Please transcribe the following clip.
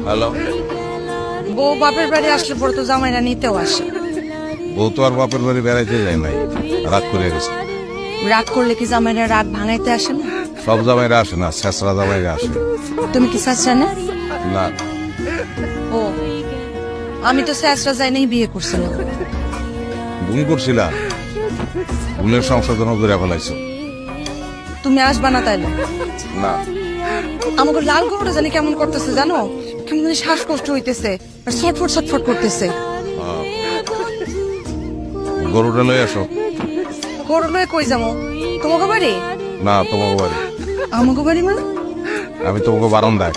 Hello, বউ বাপের বাড়ি আসলে পরে তো জামাইরা নিতেও আসে। বউ তো আর বাপের বাড়ি বেড়াইতে যায় নাই, রাগ করে গেছে। রাগ করলে কি জামাইরা রাগ ভাঙাইতে আসে না? সব জামাইরা আসে না, শেষরা জামাইরা আসে। তুমি কি চাচ্ছা না? না, ও, আমি তো শেষরা যাই নাই, বিয়ে করছিলাম। ভুল করছিলা, ভুলের সংশোধন করে ফেলাইছো। তুমি আসবা না তাইলে? না, আমাকে লাল গরুটা জানি কেমন করতেছে জানো, কেমন জানি শ্বাসকষ্ট হইতেছে আর ছটফট ছটফট করতেছে। গরুটা লই আসো। গরু লয়ে কই যাবো? তোমাকে বাড়ি? না, তোমাকে বাড়ি। আমাকে বাড়ি মানে? আমি তোমাকে বারান্দায়।